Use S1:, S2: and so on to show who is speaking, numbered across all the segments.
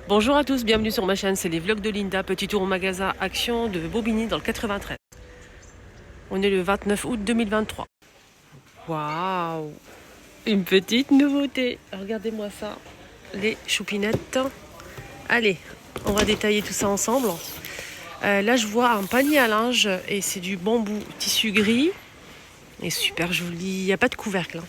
S1: Bonjour à tous, bienvenue sur ma chaîne, c'est les vlogs de Linda, petit tour au magasin Action de Bobigny dans le 93. On est le 29 août 2023. Waouh, une petite nouveauté, regardez-moi ça, les choupinettes. Allez, on va détailler tout ça ensemble. Là je vois un panier à linge et c'est du bambou tissu gris et super joli, il n'y a pas de couvercle.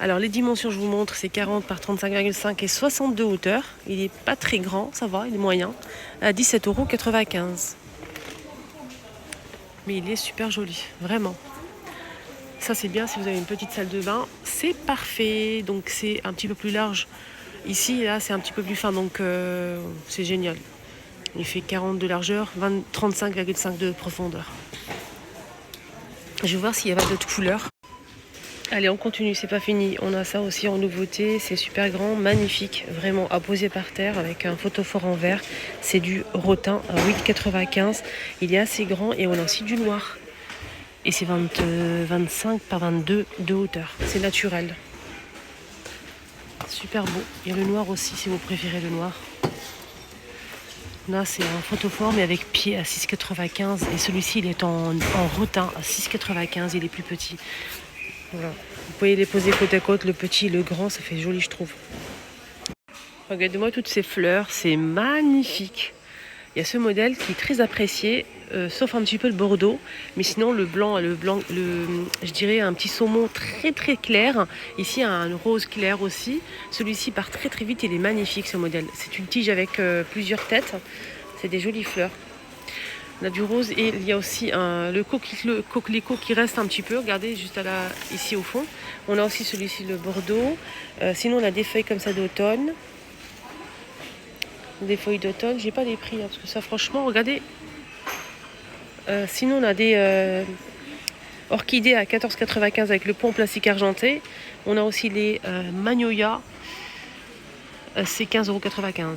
S1: Alors les dimensions, je vous montre, c'est 40 par 35,5 et 62 hauteur. Il n'est pas très grand, ça va, il est moyen. À 17,95 €. Mais il est super joli, vraiment. Ça c'est bien si vous avez une petite salle de bain, c'est parfait. Donc c'est un petit peu plus large. Ici, là, c'est un petit peu plus fin, donc c'est génial. Il fait 40 de largeur, 35,5 de profondeur. Je vais voir s'il n'y a pas d'autres couleurs. Allez, on continue, c'est pas fini. On a ça aussi en nouveauté, c'est super grand, magnifique, vraiment à poser par terre avec un photophore en verre. C'est du rotin à 8,95. Il est assez grand et on a aussi du noir. Et c'est 25 par 22 de hauteur. C'est naturel. Super beau. Il y a le noir aussi si vous préférez le noir. Là, c'est un photophore mais avec pied à 6,95. Et celui-ci, il est en rotin à 6,95. Il est plus petit. Voilà. Vous pouvez les poser côte à côte, le petit et le grand, ça fait joli je trouve. Regardez-moi toutes ces fleurs, c'est magnifique. Il y a ce modèle qui est très apprécié, sauf un petit peu le bordeaux, mais sinon le blanc, je dirais un petit saumon très très clair. Ici un rose clair aussi. Celui-ci part très très vite, il est magnifique ce modèle. C'est une tige avec plusieurs têtes, c'est des jolies fleurs. On a du rose et il y a aussi le coquelicot qui reste un petit peu. Regardez juste ici au fond. On a aussi celui-ci, le bordeaux. Sinon, on a des feuilles comme ça d'automne. Des feuilles d'automne. J'ai pas les prix parce que ça, franchement, regardez. Sinon, on a des orchidées à 14,95 avec le pot en plastique argenté. On a aussi les magnolia. C'est 15,95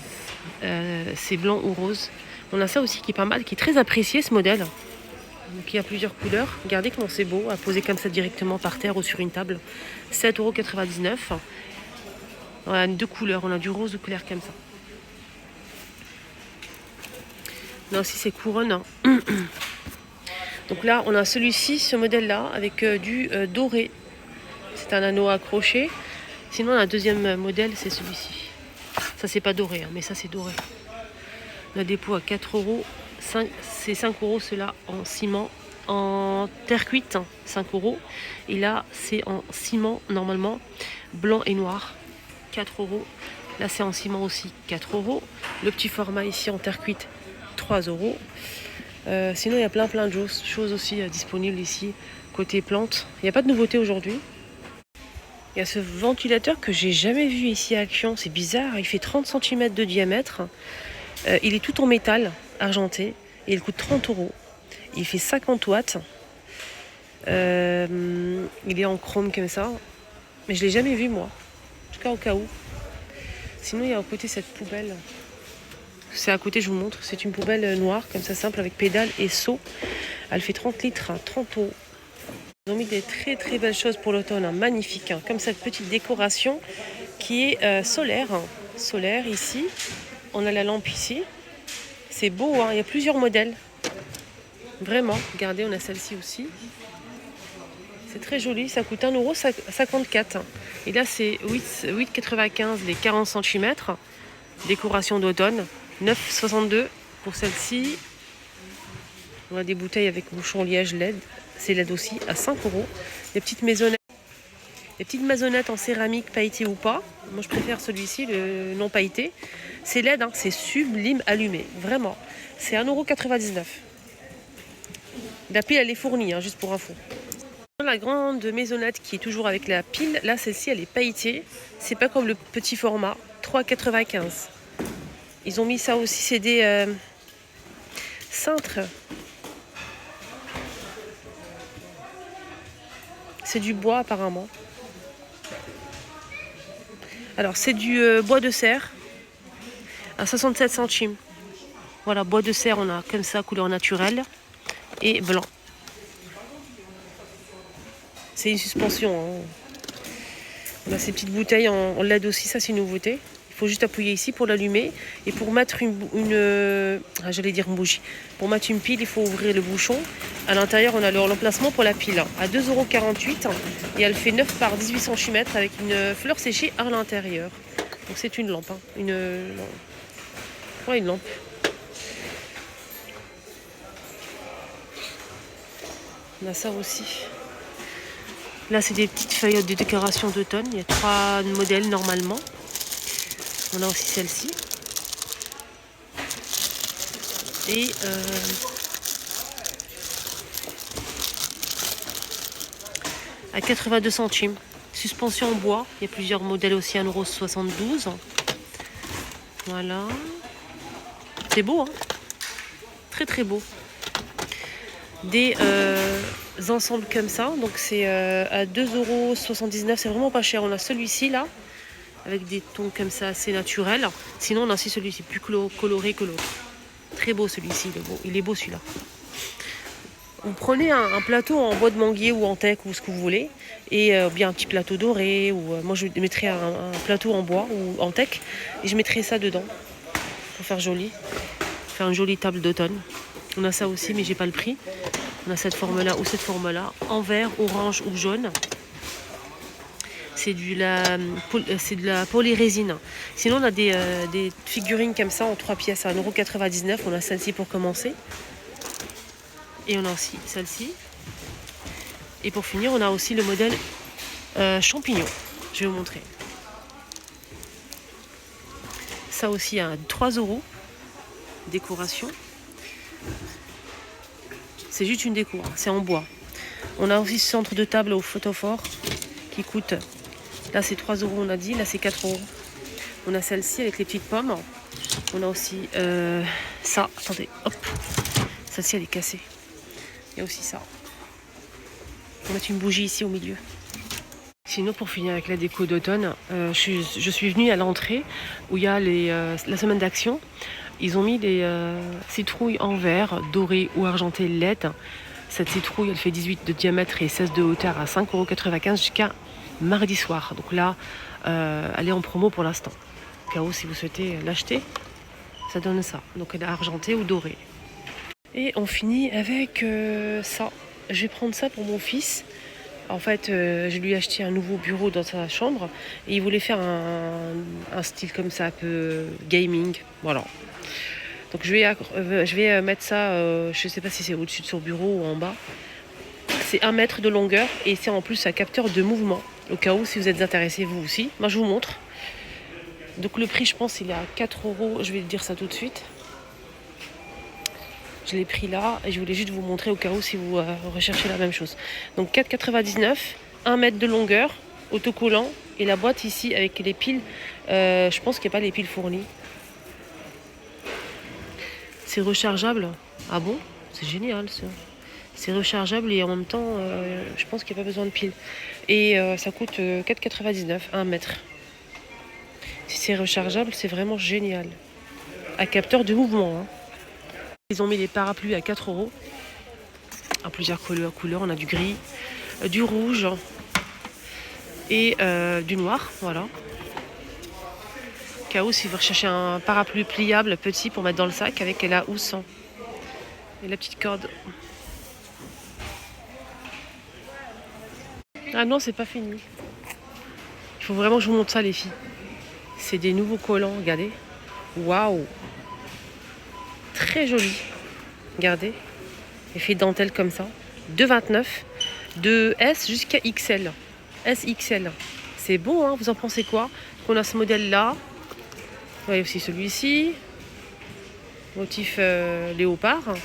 S1: €. C'est blanc ou rose. On a ça aussi qui est pas mal, qui est très apprécié ce modèle. Donc il y a plusieurs couleurs. Regardez comment c'est beau à poser comme ça directement par terre ou sur une table. 7,99 €. On a deux couleurs, on a du rose ou clair comme ça. On a aussi ces couronnes. Donc là, on a celui-ci, ce modèle-là, avec du doré. C'est un anneau accroché. Sinon, un deuxième modèle, c'est celui-ci. Ça, c'est pas doré, mais ça, c'est doré. On a des pots à 4 €. C'est 5 € ceux-là en ciment. En terre cuite, 5 €. Et là, c'est en ciment, normalement, blanc et noir, 4 €. Là, c'est en ciment aussi, 4 €. Le petit format ici en terre cuite, 3 €. Sinon, il y a plein de choses aussi disponibles ici, côté plantes. Il n'y a pas de nouveauté aujourd'hui. Il y a ce ventilateur que j'ai jamais vu ici à Action. C'est bizarre, il fait 30 cm de diamètre. Il est tout en métal argenté et il coûte 30 €. Il fait 50 watts. Il est en chrome comme ça. Mais je ne l'ai jamais vu moi. En tout cas au cas où. Sinon il y a à côté cette poubelle. C'est à côté, je vous montre. C'est une poubelle noire comme ça simple avec pédale et seau. Elle fait 30 litres, 30 €. Ils ont mis des très très belles choses pour l'automne. Magnifique. Comme cette petite décoration qui est solaire. Solaire ici. On a la lampe ici. C'est beau, il y a plusieurs modèles. Vraiment, regardez, on a celle-ci aussi. C'est très joli, ça coûte 1,54 €. Et là, c'est 8,95 € les 40 cm. Décoration d'automne. 9,62 € pour celle-ci. On a des bouteilles avec bouchon liège LED. C'est LED aussi, à 5 €. Des petites maisonnettes. Les petites maisonnettes en céramique, pailletées ou pas. Moi, je préfère celui-ci, le non pailleté. C'est LED, c'est sublime allumé. Vraiment. C'est 1,99 €. La pile, elle est fournie, juste pour info. La grande maisonnette qui est toujours avec la pile, là, celle-ci, elle est pailletée. C'est pas comme le petit format. 3,95 €. Ils ont mis ça aussi, c'est des cintres. C'est du bois, apparemment. Alors, c'est du bois de serre à 67 centimes. Voilà, bois de serre, on a comme ça, couleur naturelle et blanc. C'est une suspension. On a ces petites bouteilles en LED aussi, ça c'est une nouveauté. Il faut juste appuyer ici pour l'allumer. Et pour mettre j'allais dire une bougie. Pour mettre une pile, il faut ouvrir le bouchon. À l'intérieur, on a l'emplacement pour la pile à 2,48 €. Et elle fait 9 par 18 cm avec une fleur séchée à l'intérieur. Donc c'est une lampe. Ouais, une lampe. On a ça aussi. Là, c'est des petites feuilles de décoration d'automne. Il y a 3 modèles normalement. On a aussi celle-ci. Et à 82 centimes. Suspension en bois. Il y a plusieurs modèles aussi à 1,72 €. Voilà. C'est beau, hein? Très très beau. Des ensembles comme ça. Donc c'est à 2,79 €. C'est vraiment pas cher. On a celui-ci là. Avec des tons comme ça assez naturels. Sinon on a aussi celui-ci plus coloré que l'autre. Très beau celui-ci, il est beau celui-là. Vous prenez un plateau en bois de manguier ou en teck ou ce que vous voulez, et bien un petit plateau doré, ou moi je mettrais un plateau en bois ou en teck, et je mettrais ça dedans pour faire joli, faire une jolie table d'automne. On a ça aussi, mais j'ai pas le prix. On a cette forme-là ou cette forme-là, en vert, orange ou jaune. C'est de la polyrésine. Sinon, on a des figurines comme ça en 3 pièces à 1,99 €. On a celle-ci pour commencer. Et on a aussi celle-ci. Et pour finir, on a aussi le modèle champignon. Je vais vous montrer. Ça aussi à 3 €. Décoration. C'est juste une déco, c'est en bois. On a aussi ce centre de table au photophore qui coûte... Là, c'est 3 €, on a dit. Là, c'est 4 €. On a celle-ci avec les petites pommes. On a aussi ça. Attendez, hop. Celle-ci, elle est cassée. Il y a aussi ça. On va mettre une bougie ici au milieu. Sinon, pour finir avec la déco d'automne, je suis venue à l'entrée où il y a la semaine d'action. Ils ont mis des citrouilles en verre, dorées ou argentées LED. Cette citrouille, elle fait 18 de diamètre et 16 de hauteur à 5,95 € jusqu'à mardi soir. Donc là, elle est en promo pour l'instant. Au cas où, si vous souhaitez l'acheter, ça donne ça. Donc elle est argentée ou dorée. Et on finit avec ça. Je vais prendre ça pour mon fils. En fait, je lui ai acheté un nouveau bureau dans sa chambre. Et il voulait faire un style comme ça, un peu gaming. Voilà. Donc je vais mettre ça, je ne sais pas si c'est au-dessus de son bureau ou en bas. C'est 1 mètre de longueur et c'est en plus un capteur de mouvement. Au cas où, si vous êtes intéressés, vous aussi. Moi, je vous montre. Donc le prix, je pense, il est à 4 €. Je vais dire ça tout de suite. Je l'ai pris là et je voulais juste vous montrer au cas où si vous recherchez la même chose. Donc 4,99 €, 1 mètre de longueur, autocollant. Et la boîte ici avec les piles, je pense qu'il n'y a pas les piles fournies. C'est rechargeable. Ah bon? C'est génial ça. C'est rechargeable et en même temps, je pense qu'il n'y a pas besoin de piles. Et ça coûte 4,99 €, 1 mètre. Si c'est rechargeable, c'est vraiment génial. À capteur de mouvement. Hein. Ils ont mis les parapluies à 4 €. En plusieurs couleurs. On a du gris, du rouge et du noir. Voilà. Au cas où, si vous recherchez un parapluie pliable petit pour mettre dans le sac avec la housse et la petite corde. Ah non, c'est pas fini. Il faut vraiment que je vous montre ça, les filles. C'est des nouveaux collants, regardez. Waouh! Très joli. Regardez. Effet dentelle comme ça. 2,29 €. De S jusqu'à XL. SXL. C'est beau, hein? Vous en pensez quoi? On a ce modèle-là. Vous voyez aussi celui-ci. Motif léopard.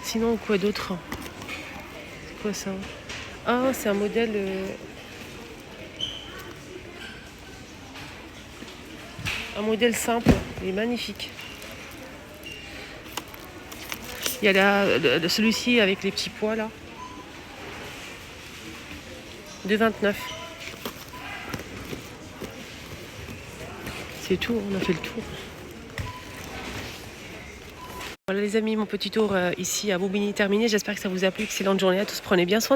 S1: Sinon, quoi d'autre? C'est quoi ça? Ah, c'est un modèle... un modèle simple. Il est magnifique. Il y a celui-ci avec les petits pois là. 2,29 €. C'est tout, on a fait le tour. Voilà les amis, mon petit tour ici à Bobigny terminé. J'espère que ça vous a plu. Excellente journée à tous. Prenez bien soin de vous.